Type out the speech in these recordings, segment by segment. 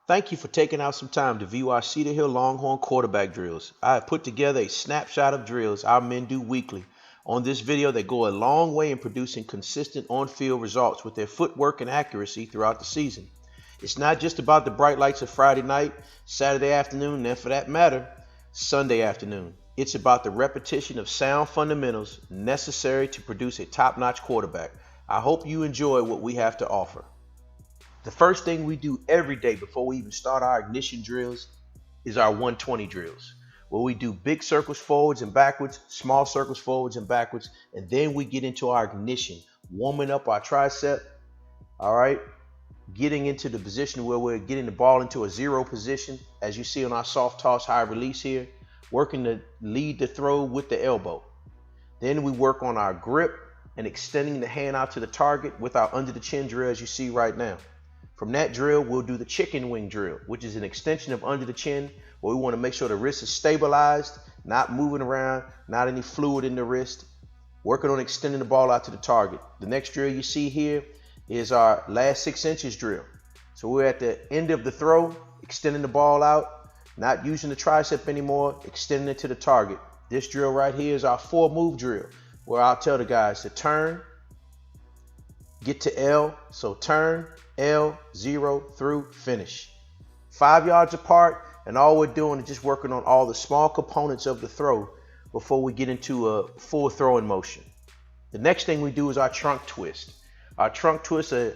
Thank you for taking out some time to view our Cedar Hill Longhorn quarterback drills. I have put together a snapshot of drills our men do weekly. On this video, they go a long way in producing consistent on-field results with their footwork and accuracy throughout the season. It's not just about the bright lights of Friday night, Saturday afternoon, and for that matter, Sunday afternoon. It's about the repetition of sound fundamentals necessary to produce a top-notch quarterback. I hope you enjoy what we have to offer. The first thing we do every day before we even start our ignition drills is our 120 drills, where we do big circles forwards and backwards, small circles forwards and backwards, and then we get into our ignition, warming up our tricep, all right, getting into the position where we're getting the ball into a zero position, as you see on our soft toss high release here, working to lead the throw with the elbow. Then we work on our grip and extending the hand out to the target with our under the chin drill as you see right now. From that drill, we'll do the chicken wing drill, which is an extension of under the chin, where we want to make sure the wrist is stabilized, not moving around, not any fluid in the wrist, working on extending the ball out to the target. The next drill you see here is our last 6 inches drill. So we're at the end of the throw, extending the ball out, not using the tricep anymore, extending it to the target. This drill right here is our 4-move drill, where I'll tell the guys to turn, get to L, so turn, L, 0, through, finish. 5 yards apart, and all we're doing is just working on all the small components of the throw before we get into a full throwing motion. The next thing we do is our trunk twist. Our trunk twist is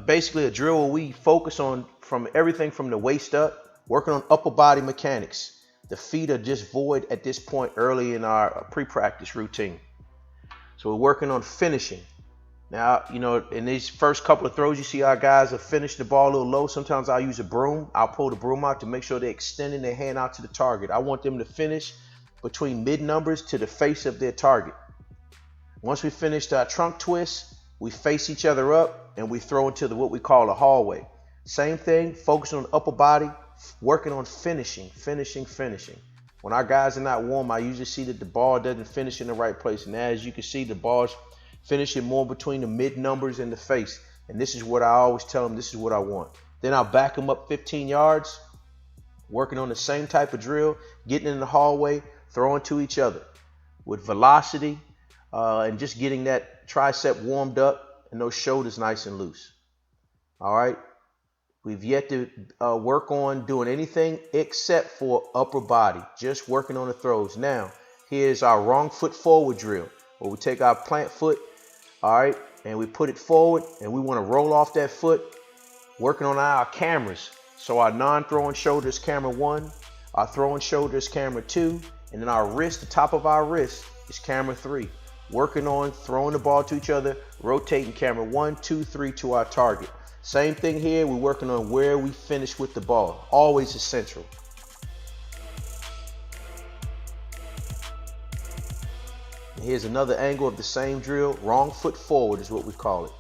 basically a drill where we focus on from everything from the waist up, working on upper body mechanics. The feet are just void at this point early in our pre-practice routine. So we're working on finishing. Now, you know, in these first couple of throws, you see our guys have finished the ball a little low. Sometimes I'll use a broom. I'll pull the broom out to make sure they're extending their hand out to the target. I want them to finish between mid numbers to the face of their target. Once we finish our trunk twist, we face each other up and we throw into what we call a hallway. Same thing, focusing on upper body, working on finishing. When our guys are not warm, I usually see that the ball doesn't finish in the right place. And as you can see, the ball's finishing more between the mid numbers and the face. And this is what I always tell them, this is what I want. Then I'll back them up 15 yards, working on the same type of drill, getting in the hallway, throwing to each other with velocity and just getting that tricep warmed up and those shoulders nice and loose. All right. We've yet to work on doing anything except for upper body, just working on the throws. Now, here's our wrong foot forward drill, where we take our plant foot, all right, and we put it forward, and we want to roll off that foot, working on our cameras. So our non-throwing shoulder is camera 1, our throwing shoulder is camera 2, and then our wrist, the top of our wrist, is camera 3. Working on throwing the ball to each other, rotating camera 1, 2, 3 to our target. Same thing here, we're working on where we finish with the ball. Always essential. Here's another angle of the same drill. Wrong foot forward is what we call it.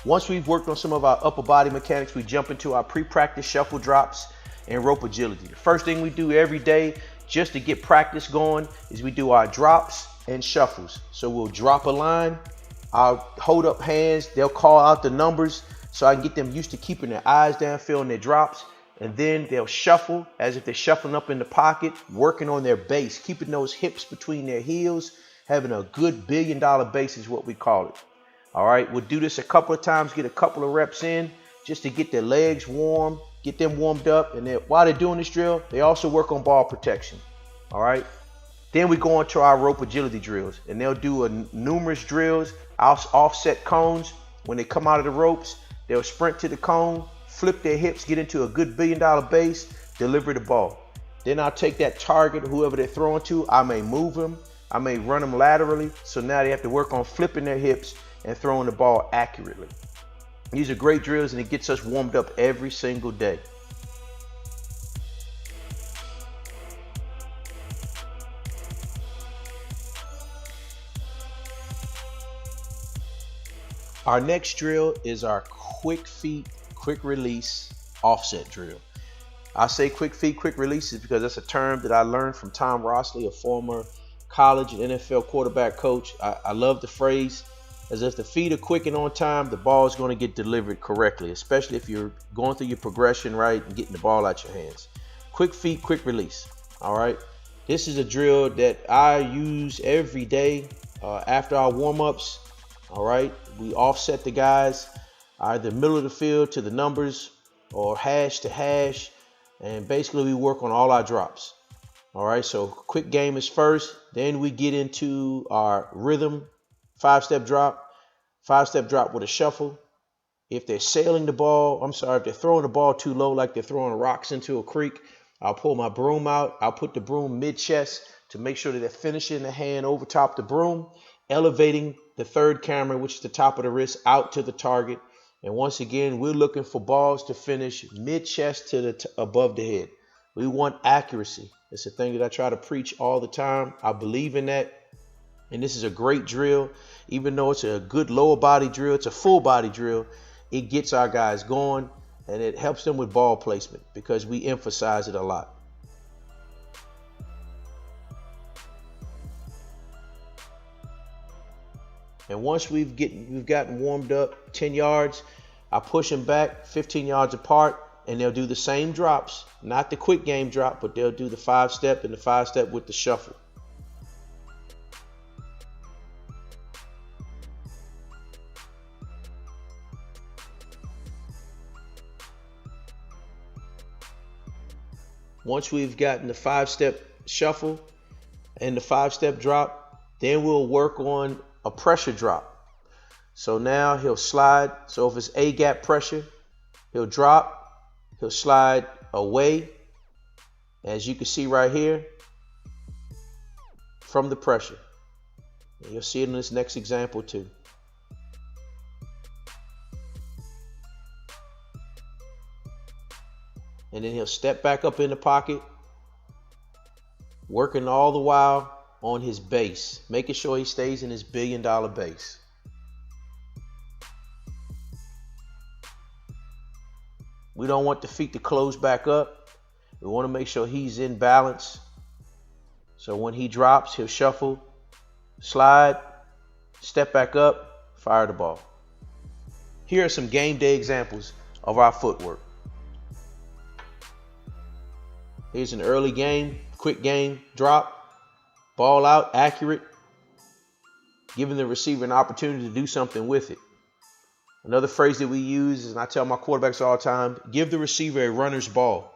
Once we've worked on some of our upper body mechanics, we jump into our pre-practice shuffle drops and rope agility. The first thing we do every day just to get practice going is we do our drops and shuffles. So we'll drop a line, I'll hold up hands, they'll call out the numbers so I can get them used to keeping their eyes downfield in their drops. And then they'll shuffle as if they're shuffling up in the pocket, working on their base, keeping those hips between their heels, having a good billion-dollar base is what we call it. All right, we'll do this a couple of times, get a couple of reps in just to get their legs warm, get them warmed up. And then while they're doing this drill, they also work on ball protection. All right, then we go into our rope agility drills, and they'll do numerous drills, offset cones. When they come out of the ropes, they'll sprint to the cone, flip their hips, get into a good billion-dollar base, deliver the ball. Then I'll take that target, whoever they're throwing to, I may move them, I may run them laterally, so now they have to work on flipping their hips and throwing the ball accurately. These are great drills, and it gets us warmed up every single day. Our next drill is our quick feet, quick release offset drill. I say quick feet, quick releases because that's a term that I learned from Tom Rossley, a former college and NFL quarterback coach. I love the phrase. as if the feet are quick and on time, the ball is going to get delivered correctly, especially if you're going through your progression right and getting the ball out your hands. Quick feet, quick release. All right. This is a drill that I use every day after our warm-ups. All right. We offset the guys either middle of the field to the numbers or hash to hash. And basically we work on all our drops. All right. So quick game is first. Then we get into our rhythm, 5-step drop with a shuffle. If they're sailing the ball, if they're throwing the ball too low, like they're throwing rocks into a creek, I'll pull my broom out. I'll put the broom mid-chest to make sure that they're finishing the hand over top the broom, elevating the third camera, which is the top of the wrist, out to the target. And once again, we're looking for balls to finish mid-chest to above the head. We want accuracy. It's a thing that I try to preach all the time. I believe in that. And this is a great drill. Even though it's a good lower body drill, it's a full body drill. It gets our guys going and it helps them with ball placement because we emphasize it a lot. And once we've gotten warmed up 10 yards, I push them back 15 yards apart and they'll do the same drops, not the quick game drop, but they'll do the 5-step and the 5-step with the shuffle. Once we've gotten the 5-step shuffle and the 5-step drop, then we'll work on a pressure drop. So now he'll slide. So if it's A-gap pressure, he'll drop, he'll slide away, as you can see right here, from the pressure. And you'll see it in this next example too. And then he'll step back up in the pocket, working all the while on his base, making sure he stays in his $1 billion base. We don't want the feet to close back up. We want to make sure he's in balance. So when he drops, he'll shuffle, slide, step back up, fire the ball. Here are some game day examples of our footwork. Here's an early game, quick game, drop, ball out, accurate, giving the receiver an opportunity to do something with it. Another phrase that we use, and I tell my quarterbacks all the time, give the receiver a runner's ball.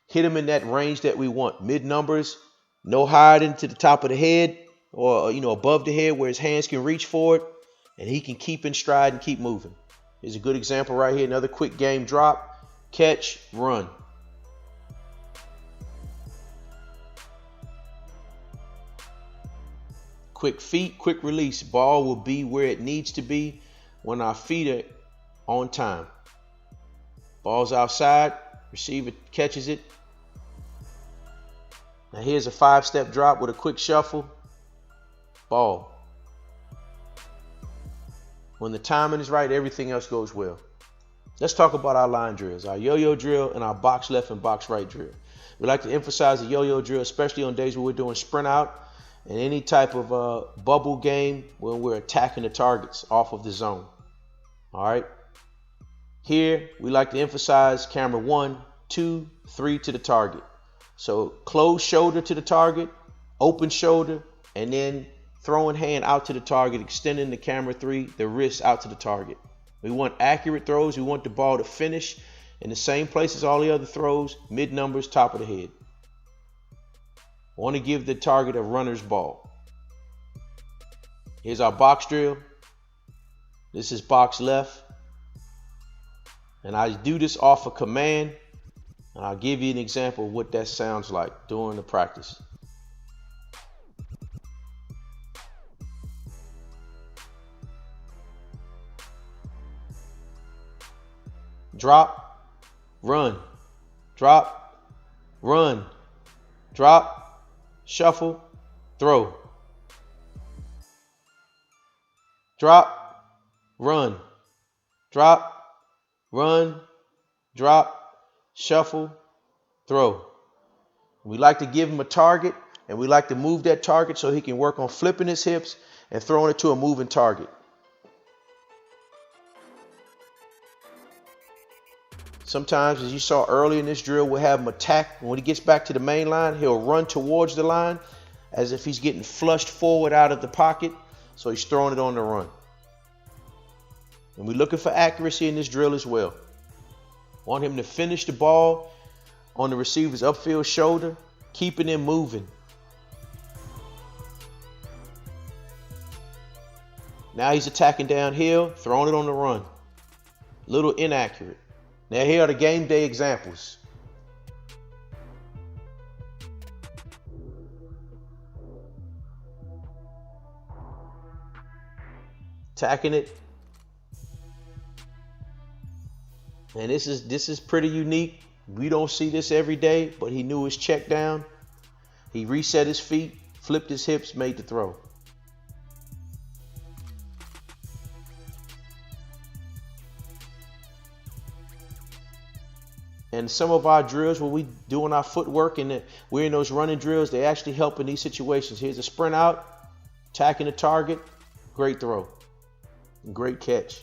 Hit him in that range that we want, mid numbers, no higher than to the top of the head or above the head where his hands can reach for it and he can keep in stride and keep moving. Here's a good example right here, another quick game drop, catch, run. Quick feet, quick release. Ball will be where it needs to be when our feet are on time. Ball's outside, receiver catches it. Now here's a 5-step drop with a quick shuffle. Ball. When the timing is right, everything else goes well. Let's talk about our line drills, our yo-yo drill and our box left and box right drill. We like to emphasize the yo-yo drill, especially on days where we're doing sprint out and any type of bubble game when we're attacking the targets off of the zone. All right. Here, we like to emphasize camera 1, 2, 3 to the target. So closed shoulder to the target, open shoulder, and then throwing hand out to the target, extending the camera 3, the wrist out to the target. We want accurate throws. We want the ball to finish in the same place as all the other throws, mid numbers, top of the head. I want to give the target a runner's ball. Here's our box drill. This is box left. And I do this off of command. And I'll give you an example of what that sounds like during the practice. Drop, run, drop, run, drop, shuffle, throw. Drop, run, drop, run, drop, shuffle, throw. We like to give him a target and we like to move that target so he can work on flipping his hips and throwing it to a moving target. Sometimes, as you saw earlier in this drill, we'll have him attack. When he gets back to the main line, he'll run towards the line as if he's getting flushed forward out of the pocket. So he's throwing it on the run. And we're looking for accuracy in this drill as well. Want him to finish the ball on the receiver's upfield shoulder, keeping him moving. Now he's attacking downhill, throwing it on the run. Little inaccurate. Now here are the game day examples. Attacking it. And this is pretty unique. We don't see this every day, but he knew his check down. He reset his feet, flipped his hips, made the throw. And some of our drills, when we doing our footwork and we're in those running drills, they actually help in these situations. Here's a sprint out, attacking the target, great throw, great catch.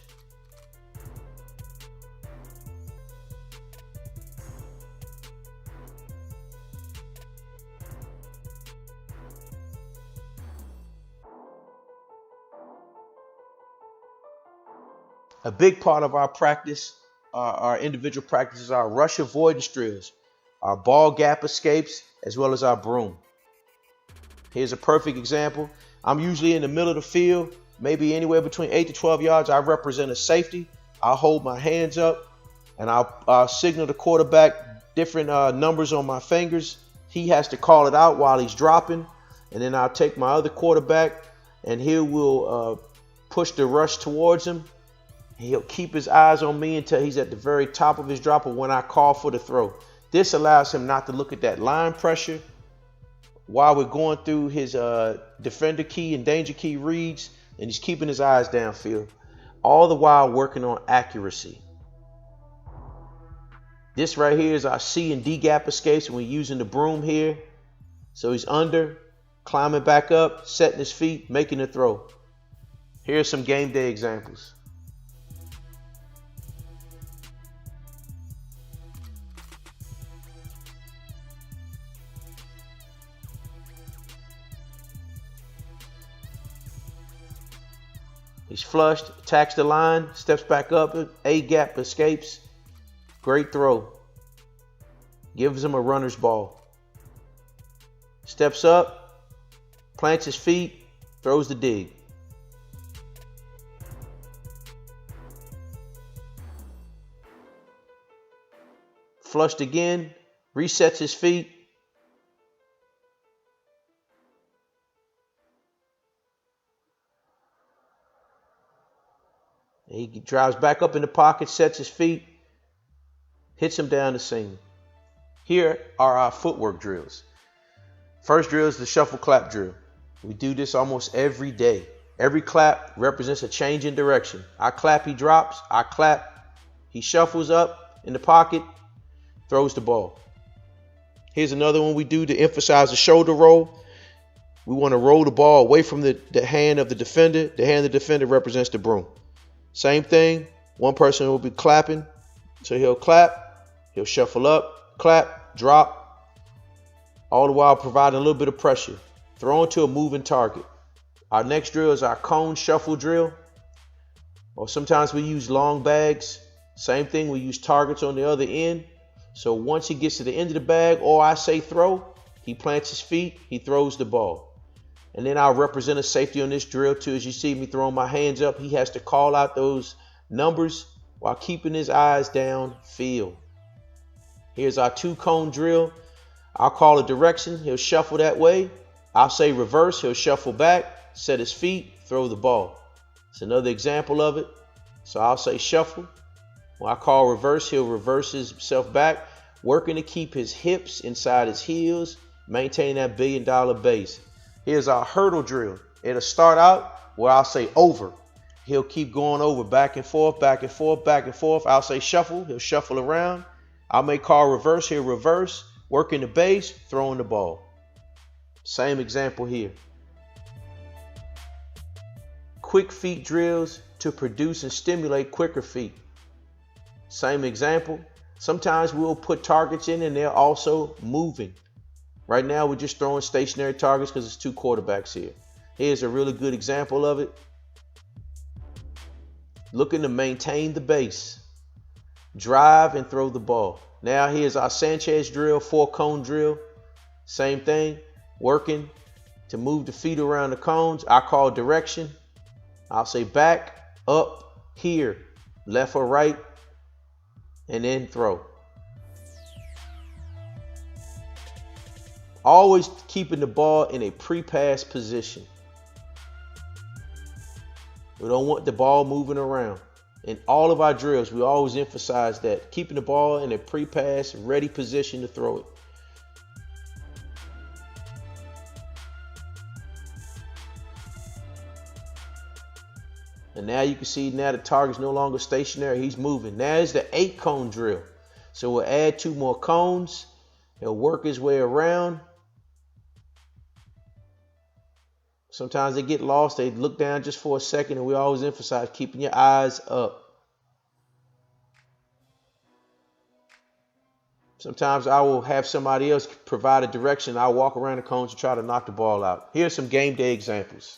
A big part of our practice, our individual practices, our rush avoidance drills, our ball gap escapes, as well as our broom. Here's a perfect example. I'm usually in the middle of the field, maybe anywhere between 8 to 12 yards. I represent a safety. I'll hold my hands up and I'll signal the quarterback different numbers on my fingers. He has to call it out while he's dropping. And then I'll take my other quarterback and he will push the rush towards him. He'll keep his eyes on me until he's at the very top of his drop or when I call for the throw. This allows him not to look at that line pressure while we're going through his defender key and danger key reads, and he's keeping his eyes downfield, all the while working on accuracy. This right here is our C and D gap escapes, and we're using the broom here. So he's under, climbing back up, setting his feet, making the throw. Here's some game day examples. He's flushed, attacks the line, steps back up, A gap escapes. Great throw. Gives him a runner's ball. Steps up, plants his feet, throws the dig. Flushed again, resets his feet. He drives back up in the pocket, sets his feet, hits him down the seam. Here are our footwork drills. First drill is the shuffle clap drill. We do this almost every day. Every clap represents a change in direction. I clap, he drops. I clap, he shuffles up in the pocket, throws the ball. Here's another one we do to emphasize the shoulder roll. We want to roll the ball away from the hand of the defender. The hand of the defender represents the broom. Same thing, one person will be clapping. So he'll clap, he'll shuffle up, clap, drop, all the while providing a little bit of pressure. Throw into a moving target. Our next drill is our cone shuffle drill. Or sometimes we use long bags. Same thing, we use targets on the other end. So once he gets to the end of the bag, or I say throw, he plants his feet, he throws the ball. And then I'll represent a safety on this drill too. As you see me throwing my hands up, he has to call out those numbers while keeping his eyes downfield. Here's our 2-cone drill. I'll call a direction. He'll shuffle that way. I'll say reverse. He'll shuffle back, set his feet, throw the ball. It's another example of it. So I'll say shuffle. When I call reverse, he'll reverse himself back, working to keep his hips inside his heels, maintaining that billion-dollar base. Here's our hurdle drill. It'll start out where I'll say over. He'll keep going over, back and forth, back and forth, back and forth. I'll say shuffle. He'll shuffle around. I may call reverse. He'll reverse, working the base, throwing the ball. Same example here. Quick feet drills to produce and stimulate quicker feet. Same example. Sometimes we'll put targets in and they're also moving. Right now we're just throwing stationary targets because it's two quarterbacks here. Here's a really good example of it. Looking to maintain the base. Drive and throw the ball. Now here's our Sanchez drill, 4-cone drill. Same thing, working to move the feet around the cones. I call direction. I'll say back, up, here, left or right, and then throw. Always keeping the ball in a pre-pass position. We don't want the ball moving around. In all of our drills, we always emphasize that, keeping the ball in a pre-pass, ready position to throw it. And now you can see now the target's no longer stationary, he's moving. Now is the 8-cone drill. So we'll add 2 more cones. He'll work his way around. Sometimes they get lost, they look down just for a second, and we always emphasize keeping your eyes up. Sometimes I will have somebody else provide a direction. I'll walk around the cones and try to knock the ball out. Here's some game day examples.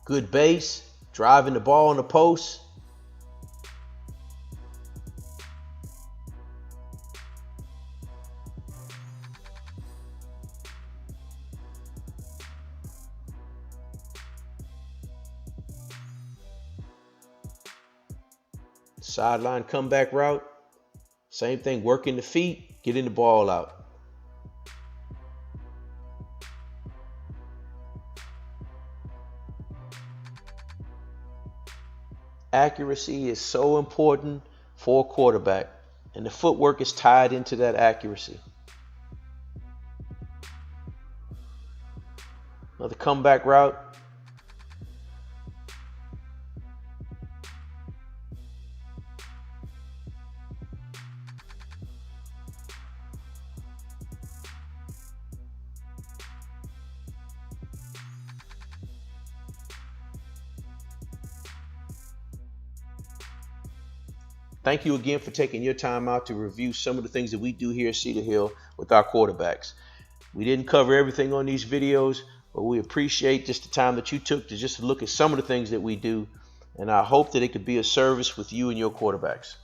Good base, driving the ball on the post. Sideline comeback route. Same thing, working the feet, getting the ball out. Accuracy is so important for a quarterback, and the footwork is tied into that accuracy. Another comeback route. Thank you again for taking your time out to review some of the things that we do here at Cedar Hill with our quarterbacks. We didn't cover everything on these videos, but we appreciate just the time that you took to just look at some of the things that we do. And I hope that it could be of service with you and your quarterbacks.